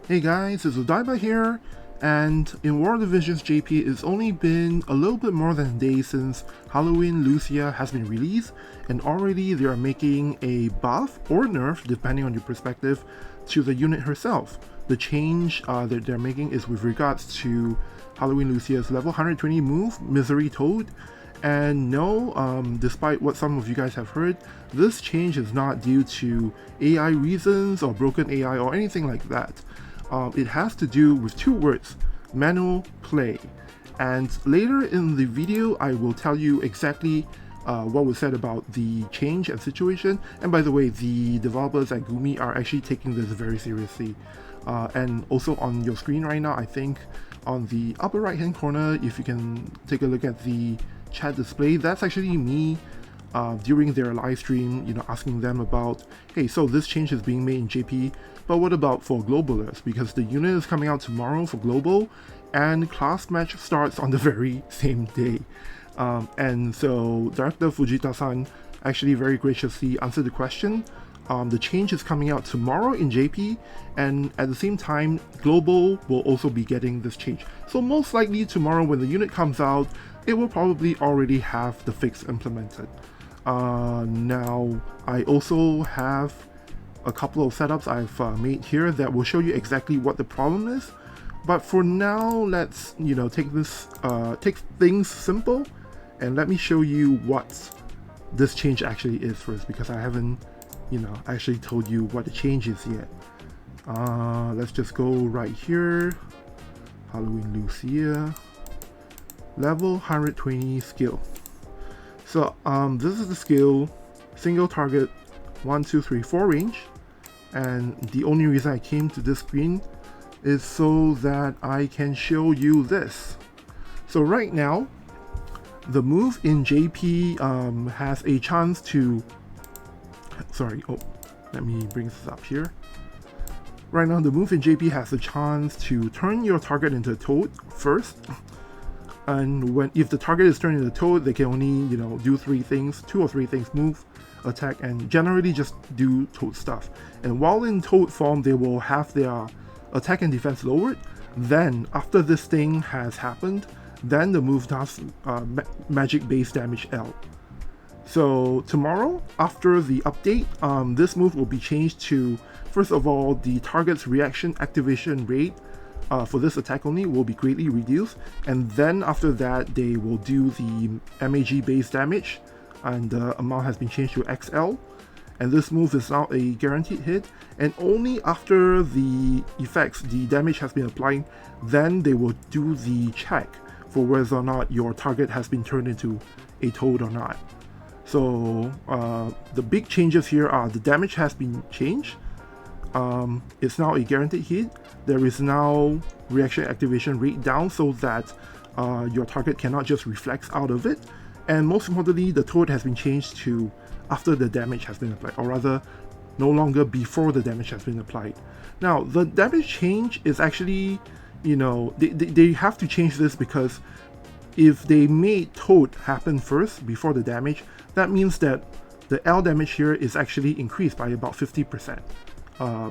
Hey guys, it's Odaiba here, and in War of the Visions JP, it's only been a little bit more than a day since Halloween Lucia has been released, and already they are making a buff or nerf, depending on your perspective, to the unit herself. The change that they're making is with regards to Halloween Lucia's level 120 move, Misery Toad. And no, despite what some of you guys have heard, this change is not due to AI reasons or broken AI or anything like that. It has to do with two words: manual play. And later in the video, I will tell you exactly what was said about the change and situation. And by the way, the developers at Gumi are actually taking this very seriously. And also on your screen right now, I think on the upper right hand corner, if you can take a look at the chat display, that's actually me during their live stream, asking them about, hey, so this change is being made in JP, but what about for globalers? Because the unit is coming out tomorrow for global, and class match starts on the very same day. And so Director Fujita-san actually very graciously answered the question. The change is coming out tomorrow in JP, and at the same time, Global will also be getting this change. So most likely tomorrow when the unit comes out, it will probably already have the fix implemented. Now, I also have a couple of setups I've made here that will show you exactly what the problem is. But for now, let's take things simple, and let me show you what this change actually is first, because I haven't actually told you what the change is yet. Let's just go right here. Halloween Lucia, level 120 skill. So this is the skill, single target 1, 2, 3, 4 range, and the only reason I came to this screen is so that I can show you this. So right now, the move in JP has a chance to let me bring this up here. Right now, the move in JP has a chance to turn your target into a toad first. And if the target is turned into a toad, they can only, do 2 or 3 things: move, attack, and generally just do toad stuff. And while in toad form, they will have their attack and defense lowered. Then, after this thing has happened, then the move does magic base damage L. So tomorrow, after the update, this move will be changed to, first of all, the target's reaction activation rate for this attack only will be greatly reduced, and then after that they will do the MAG base damage, and the amount has been changed to XL, and this move is now a guaranteed hit, and only after the effects, the damage has been applied, then they will do the check for whether or not your target has been turned into a toad or not. So the big changes here are the damage has been changed. It's now a guaranteed hit. There is now reaction activation rate down so that your target cannot just reflex out of it. And most importantly, the toad has been changed to after the damage has been applied, or rather, no longer before the damage has been applied. Now, the damage change is actually, they have to change this because if they made toad happen first before the damage, that means that the L damage here is actually increased by about 50%,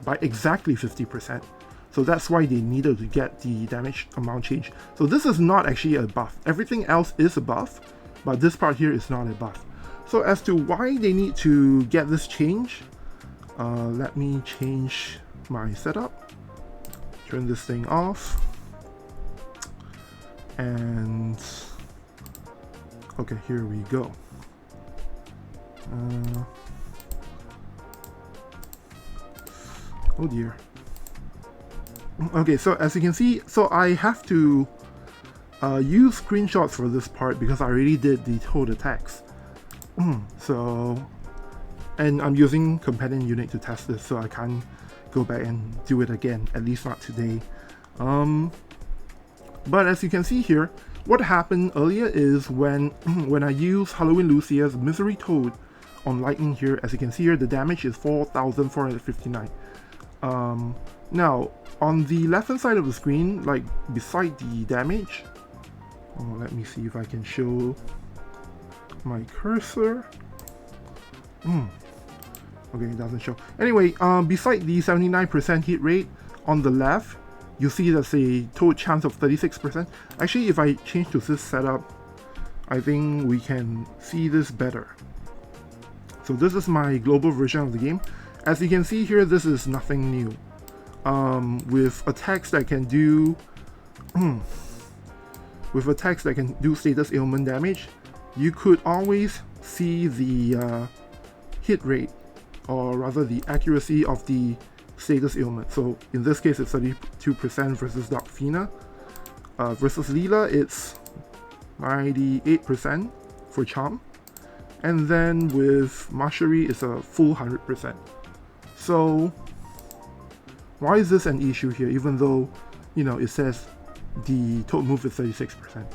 by exactly 50%. So that's why they needed to get the damage amount changed. So this is not actually a buff. Everything else is a buff, but this part here is not a buff. So as to why they need to get this change, let me change my setup, turn this thing off, and okay, here we go. Oh dear. Okay, so as you can see, so I have to use screenshots for this part because I already did the toad attacks. So, and I'm using companion unit to test this, so I can't go back and do it again, at least not today. But as you can see here, what happened earlier is when I use Halloween Lucia's Misery Toad on Lightning here, as you can see here, the damage is 4,459. Now, on the left hand side of the screen, like beside the damage, let me see if I can show my cursor. Okay, it doesn't show. Anyway, beside the 79% hit rate, on the left, you see there's a total chance of 36%. Actually, if I change to this setup, I think we can see this better. So this is my global version of the game. As you can see here, this is nothing new. With attacks that can do status ailment damage, you could always see the hit rate, or rather the accuracy of the status ailment. So in this case, it's 32% versus Darkfina. Versus Leela, it's 98% for charm. And then with Mastery, it's a full 100%. So why is this an issue here, even though, you know, it says the total move is 36%?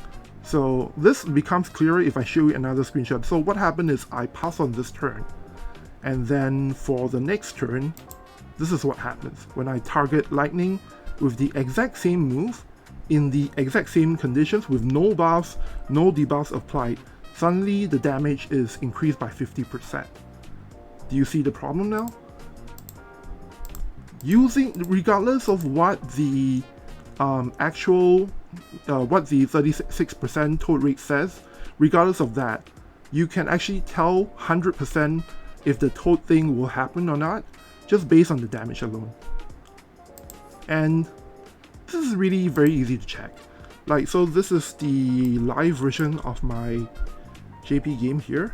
So this becomes clearer if I show you another screenshot. So what happened is I pass on this turn, and then for the next turn, this is what happens. When I target lightning with the exact same move, in the exact same conditions, with no buffs, no debuffs applied, suddenly the damage is increased by 50%. Do you see the problem now? Regardless of what the what the 36% total rate says, regardless of that, you can actually tell 100% if the total thing will happen or not, just based on the damage alone. And this is really very easy to check. Like, so this is the live version of my JP game here.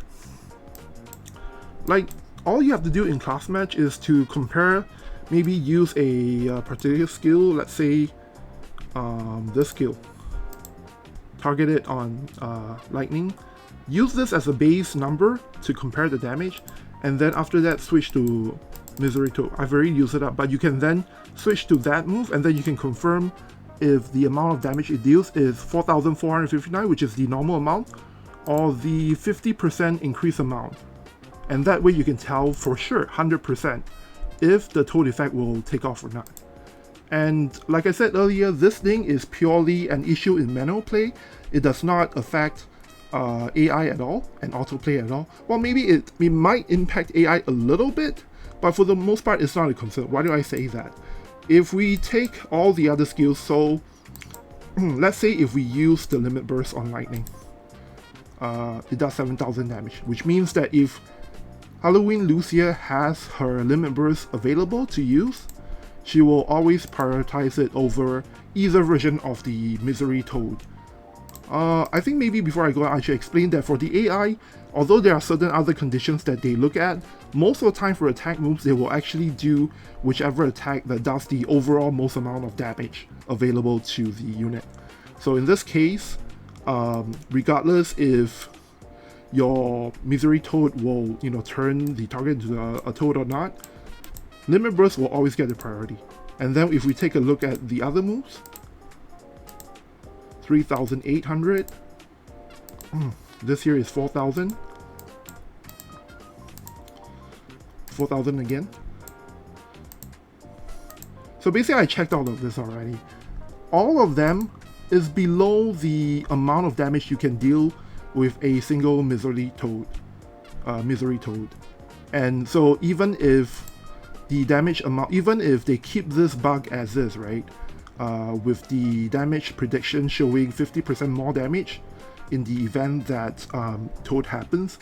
Like, all you have to do in class match is to compare, maybe use a particular skill, let's say this skill, target it on lightning, use this as a base number to compare the damage, and then after that switch to Misery Toad. I've already used it up, but you can then switch to that move, and then you can confirm if the amount of damage it deals is 4,459, which is the normal amount, or the 50% increase amount. And that way you can tell for sure, 100%, if the toad effect will take off or not. And like I said earlier, this thing is purely an issue in manual play. It does not affect AI at all, and autoplay at all. Well, maybe it might impact AI a little bit, but for the most part, it's not a concern. Why do I say that? If we take all the other skills, so let's say if we use the limit burst on lightning, it does 7,000 damage, which means that if Halloween Lucia has her limit burst available to use, she will always prioritize it over either version of the Misery Toad. I think maybe before I go, I should explain that for the AI, although there are certain other conditions that they look at, most of the time for attack moves, they will actually do whichever attack that does the overall most amount of damage available to the unit. So in this case, regardless if your Misery Toad will, you know, turn the target into a toad or not, Limit Burst will always get the priority. And then if we take a look at the other moves, 3,800. This here is 4,000. 4,000 again. So basically I checked all of this already. All of them is below the amount of damage you can deal with a single Misery Toad. And so even if the damage amount, even if they keep this bug as is, right? With the damage prediction showing 50% more damage in the event that Toad happens,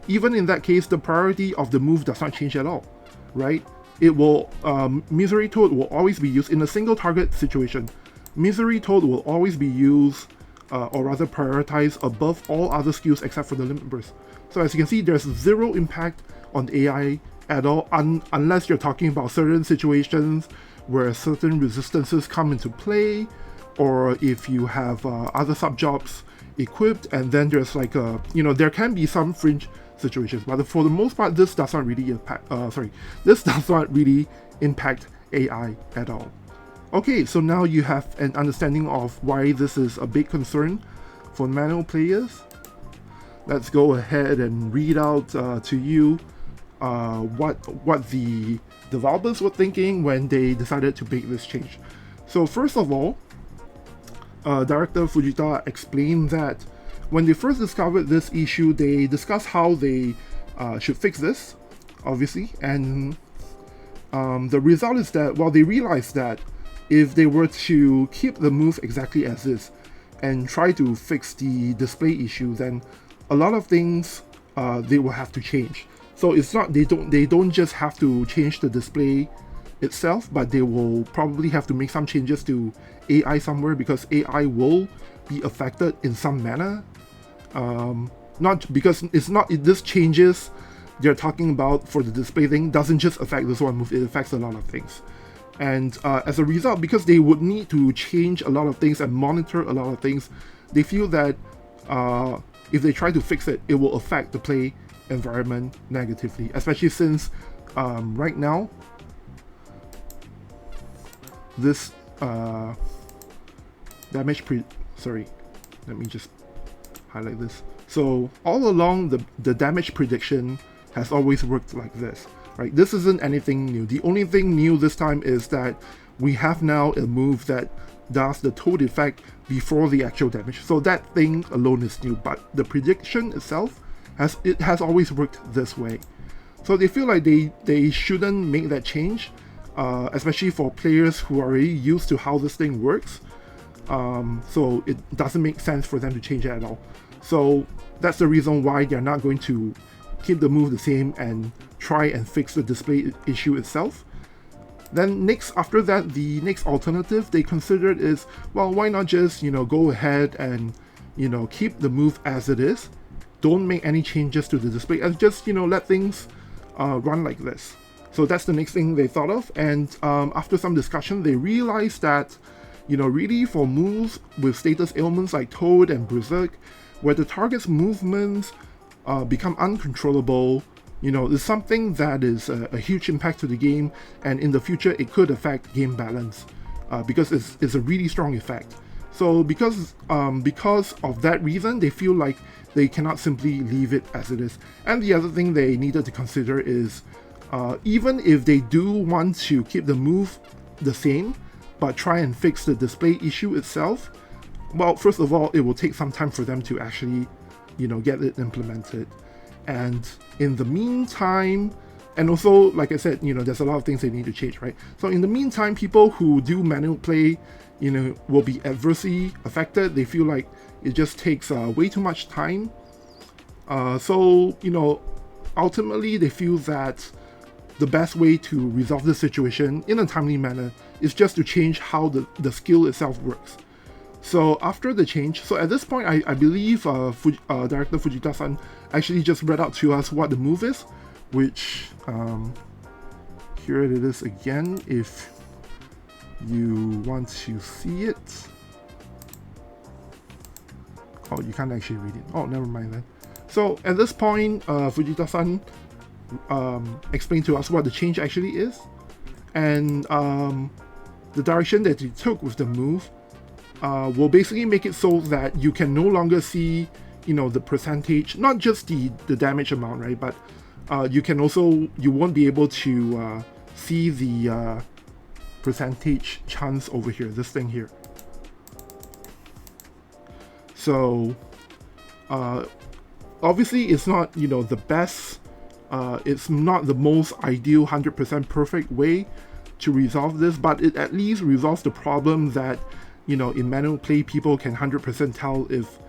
even in that case, the priority of the move does not change at all, right? It will, Misery Toad will always be used in a single target situation. Misery Toad will always be used, or rather prioritized above all other skills except for the Limit Burst. So as you can see, there's zero impact on the AI at all, unless you're talking about certain situations where certain resistances come into play, or if you have other sub-jobs equipped, and then there's like a, you know, there can be some fringe situations, but for the most part, this does not really impact, this does not really impact AI at all. Okay, so now you have an understanding of why this is a big concern for manual players. Let's go ahead and read out to you what the developers were thinking when they decided to make this change. So first of all, Director Fujita explained that when they first discovered this issue, they discussed how they should fix this, obviously, and the result is that, well, they realized that if they were to keep the move exactly as is and try to fix the display issue, then a lot of things they will have to change. So it's not, they don't just have to change the display itself, but they will probably have to make some changes to AI somewhere, because AI will be affected in some manner. Not because this changes they're talking about for the display thing doesn't just affect this one move, it affects a lot of things. And as a result, because they would need to change a lot of things and monitor a lot of things, they feel that if they try to fix it, it will affect the play environment negatively, especially since right now this sorry, let me just highlight this. So all along the damage prediction has always worked like this, right? This isn't anything new. The only thing new this time is that we have now a move that does the toad effect before the actual damage. So that thing alone is new, but the prediction itself has always worked this way. So they feel like they shouldn't make that change, especially for players who are already used to how this thing works. So it doesn't make sense for them to change it at all. So that's the reason why they're not going to keep the move the same and try and fix the display issue itself. Then after that, the next alternative they considered is, well, why not just, go ahead and, keep the move as it is. Don't make any changes to the display and just, let things run like this. So that's the next thing they thought of. And after some discussion, they realized that, really for moves with status ailments like Toad and Berserk, where the target's movements become uncontrollable, is something that is a huge impact to the game, and in the future it could affect game balance because it's a really strong effect. So because of that reason, they feel like they cannot simply leave it as it is. And the other thing they needed to consider is even if they do want to keep the move the same but try and fix the display issue itself, well, first of all, it will take some time for them to actually get it implemented. And in the meantime, and also, like I said, there's a lot of things they need to change, right? So in the meantime, people who do manual play, will be adversely affected. They feel like it just takes way too much time. So, ultimately they feel that the best way to resolve this situation in a timely manner is just to change how the skill itself works. So after the change, so at this point, I believe Director Fujita-san actually just read out to us what the move is, which, here it is again, if you want to see it. Oh, you can't actually read it. Oh, never mind then. So at this point, Fujita-san explained to us what the change actually is, and the direction that he took with the move will basically make it so that you can no longer see, the percentage, not just the damage amount, right? But you won't be able to see the percentage chance over here, this thing here. So obviously it's not, the best, it's not the most ideal 100% perfect way to resolve this, but it at least resolves the problem that in manual play, people can 100% tell if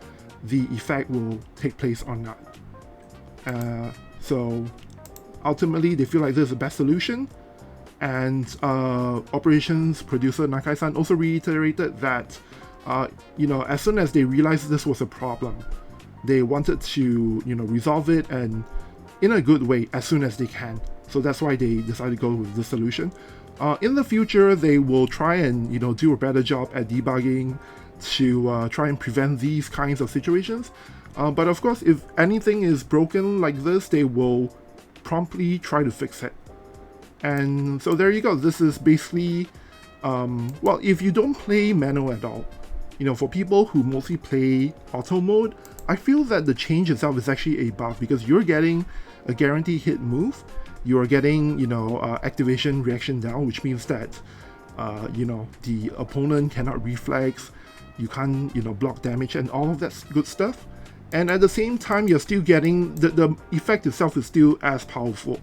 the effect will take place or not. So ultimately, they feel like this is the best solution. And operations producer Nakai-san also reiterated that, as soon as they realized this was a problem, they wanted to, resolve it and in a good way as soon as they can. So that's why they decided to go with this solution. In the future, they will try and do a better job at debugging to try and prevent these kinds of situations. But of course, if anything is broken like this, they will promptly try to fix it. And so there you go. This is basically, well, if you don't play manual at all, for people who mostly play auto mode, I feel that the change itself is actually a buff because you're getting a guaranteed hit move. You are getting, activation reaction down, which means that, the opponent cannot reflex, you can't, block damage and all of that good stuff. And at the same time, you're still getting, the effect itself is still as powerful.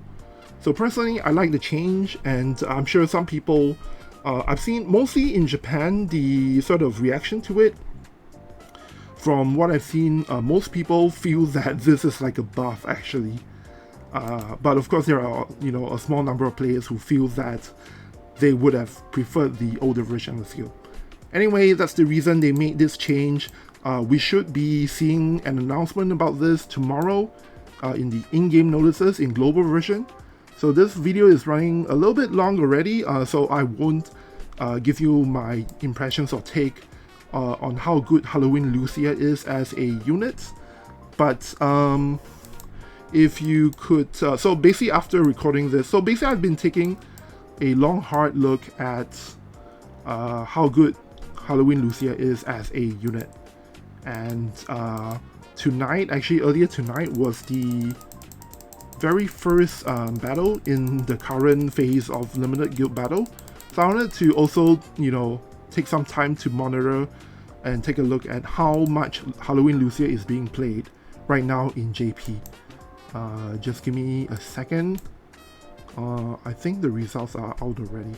So personally, I like the change, and I'm sure some people I've seen mostly in Japan the sort of reaction to it. From what I've seen, most people feel that this is like a buff actually. But of course there are, you know, a small number of players who feel that they would have preferred the older version of the skill. Anyway, that's the reason they made this change. We should be seeing an announcement about this tomorrow in the in-game notices in global version. So this video is running a little bit long already, so I won't give you my impressions or take on how good Halloween Lucia is as a unit. But if you could, so basically after recording this, so basically I've been taking a long hard look at how good Halloween Lucia is as a unit. And tonight, actually earlier tonight, was the very first battle in the current phase of limited guild battle. So I wanted to also, you know, take some time to monitor and take a look at how much Halloween Lucia is being played right now in JP. Just give me a second. I think the results are out already.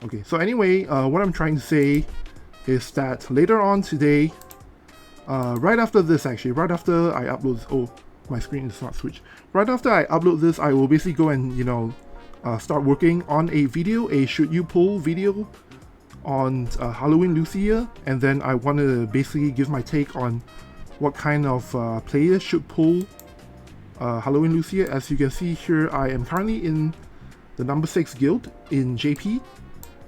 Okay, so anyway, what I'm trying to say is that later on today, right after this actually, right after I upload, oh, my screen is not switched. Right after I upload this, I will basically go and, you know, start working on a video, a should you pull video on Halloween Lucia, and then I want to basically give my take on what kind of players should pull Halloween Lucia. As you can see here, I am currently in the number 6 guild in JP.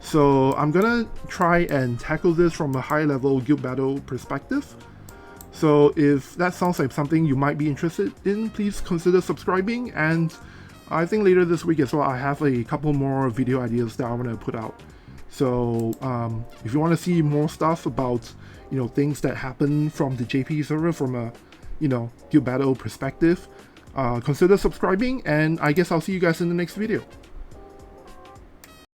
So I'm gonna try and tackle this from a high level guild battle perspective. So if that sounds like something you might be interested in, please consider subscribing. And I think later this week as well, I have a couple more video ideas that I want to put out. So if you want to see more stuff about, you know, things that happen from the JP server from a, you know, guild battle perspective, consider subscribing, and I guess I'll see you guys in the next video.